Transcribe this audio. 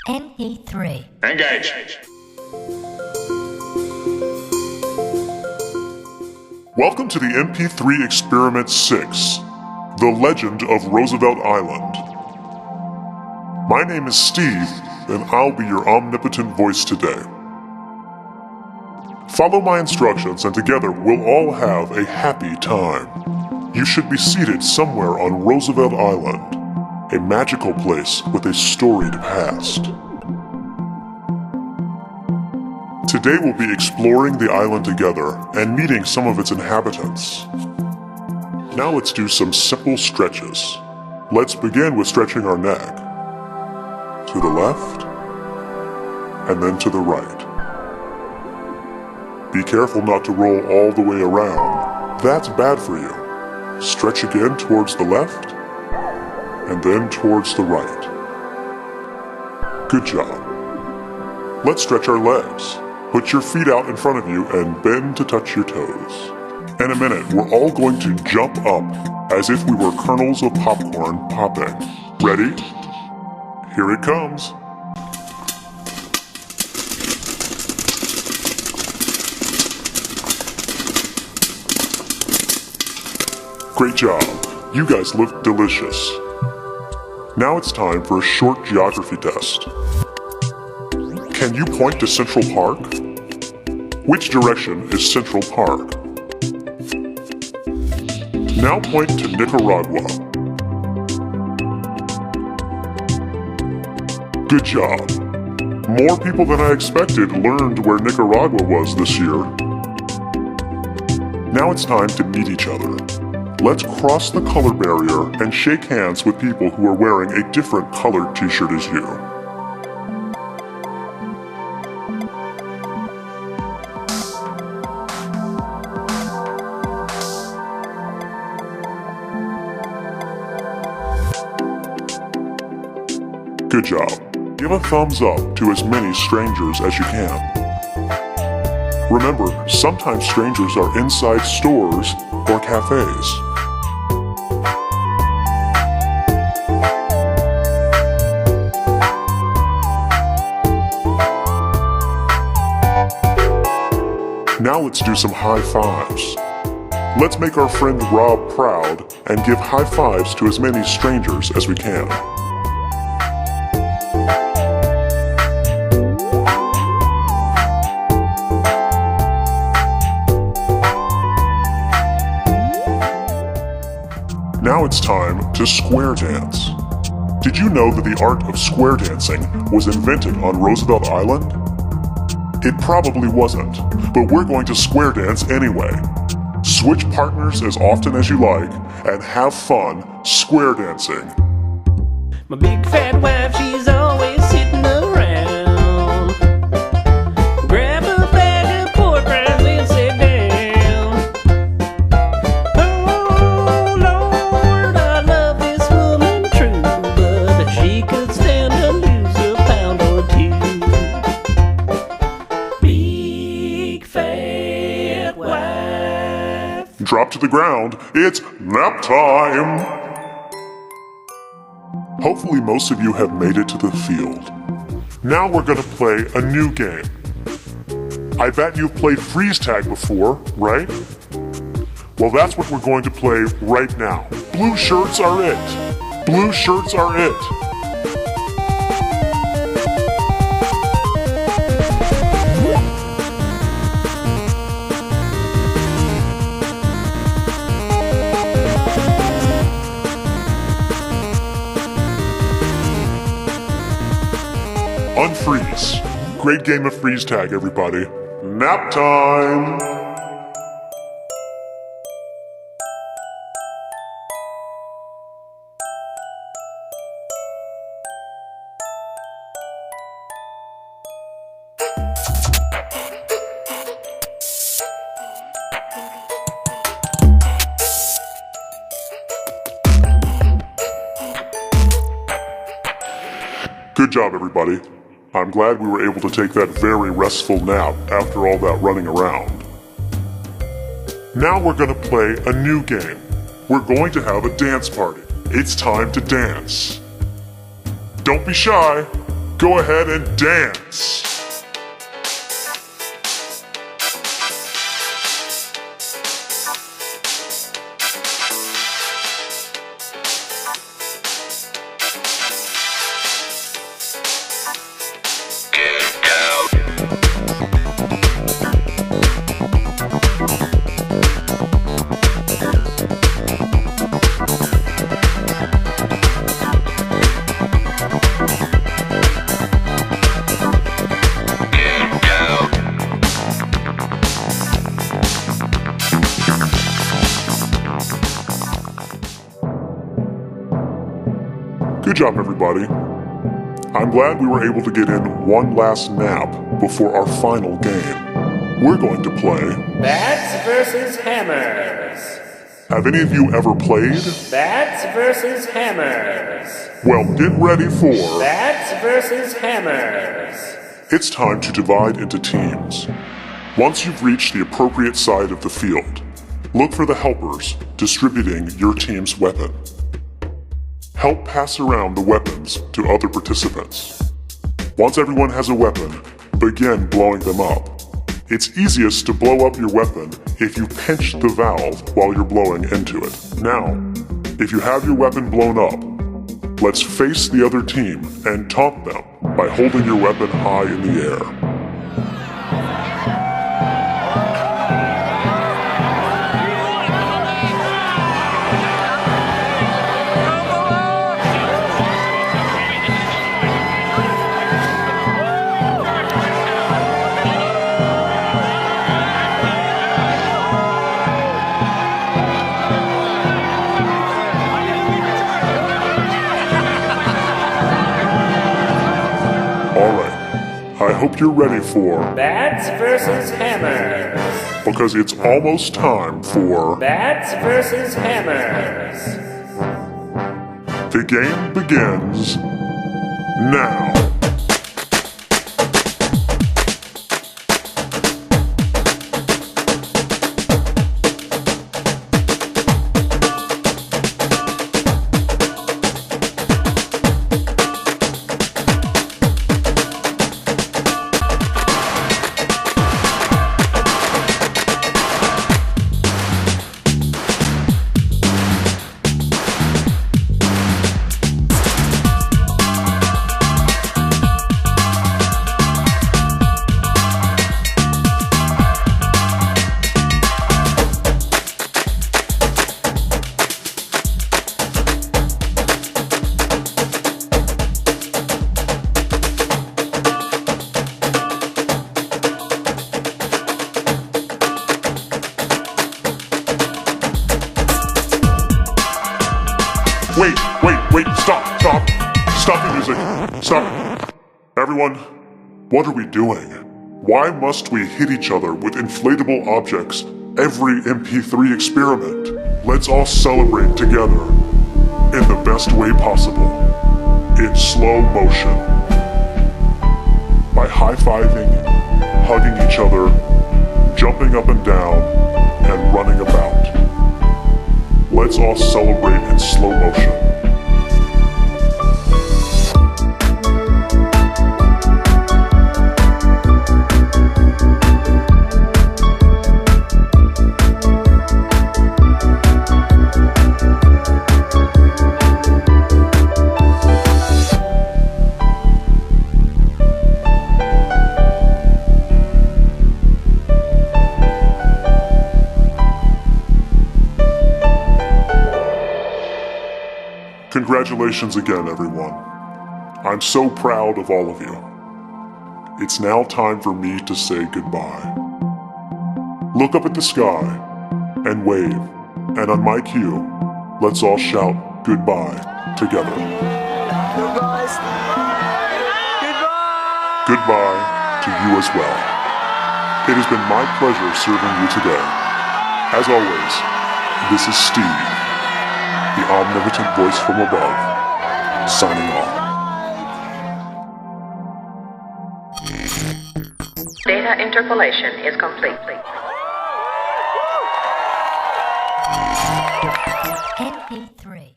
MP3. Engage. Welcome to the MP3 Experiment 6, The Legend of Roosevelt Island. My name is Steve, and I'll be your omnipotent voice today. Follow my instructions, and together we'll all have a happy time. You should be seated somewhere on Roosevelt Island, a magical place with a storied past. Today we'll be exploring the island together and meeting some of its inhabitants. Now let's do some simple stretches. Let's begin with stretching our neck. To the left, and then to the right. Be careful not to roll all the way around. That's bad for you. Stretch again towards the left, and then towards the right. Good job. Let's stretch our legs. Put your feet out in front of you and bend to touch your toes. In a minute, we're all going to jump up as if we were kernels of popcorn popping. Ready? Here it comes. Great job. You guys look delicious. Now it's time for a short geography test. Can you point to Central Park? Which direction is Central Park? Now point to Nicaragua. Good job. More people than I expected learned where Nicaragua was this year. Now it's time to meet each other. Let's cross the color barrier and shake hands with people who are wearing a different colored t-shirt as you. Good job. Give a thumbs up to as many strangers as you can. Remember, sometimes strangers are inside stores or cafes. Now let's do some high fives. Let's make our friend Rob proud and give high fives to as many strangers as we can. Now it's time to square dance. Did you know that the art of square dancing was invented on Roosevelt Island? It probably wasn't, but we're going to square dance anyway. Switch partners as often as you like and have fun square dancing. My big fat wife, she's always sitting around. Grab a bag of pork rinds and sit down. Oh Lord, I love this woman true, but she could stand to lose a pound or two. Big fat wife. Drop to the ground, it's nap time! Hopefully most of you have made it to the field. Now we're gonna play a new game. I bet you've played freeze tag before, right? Well, that's what we're going to play right now. Blue shirts are it. Blue shirts are it. Unfreeze. Great game of freeze tag, everybody. Nap time! Good job, everybody. I'm glad we were able to take that very restful nap after all that running around. Now we're going to play a new game. We're going to have a dance party. It's time to dance. Don't be shy. Go ahead and dance! Good job, everybody. I'm glad we were able to get in one last nap before our final game. We're going to play Bats versus Hammers. Have any of you ever played? Bats versus Hammers. Well, get ready for Bats versus Hammers. It's time to divide into teams. Once you've reached the appropriate side of the field, look for the helpers distributing your team's weapon. Help pass around the weapons to other participants. Once everyone has a weapon, begin blowing them up. It's easiest to blow up your weapon if you pinch the valve while you're blowing into it. Now, if you have your weapon blown up, let's face the other team and taunt them by holding your weapon high in the air. I hope you're ready for Bats versus Hammers. Because it's almost time for Bats versus Hammers. The game begins now. Wait, stop the music, stop. Everyone, what are we doing? Why must we hit each other with inflatable objects every MP3 experiment? Let's all celebrate together in the best way possible, in slow motion, by high-fiving, hugging each other, jumping up and down, and running about. Let's all celebrate in slow motion. Congratulations again, everyone. I'm so proud of all of you. It's now time for me to say goodbye. Look up at the sky and wave, and on my cue, let's all shout goodbye together. Goodbye to you as well. It has been my pleasure serving you today. As always, this is Steve, the omnipotent voice from above, signing off. Data interpolation is complete. MP3.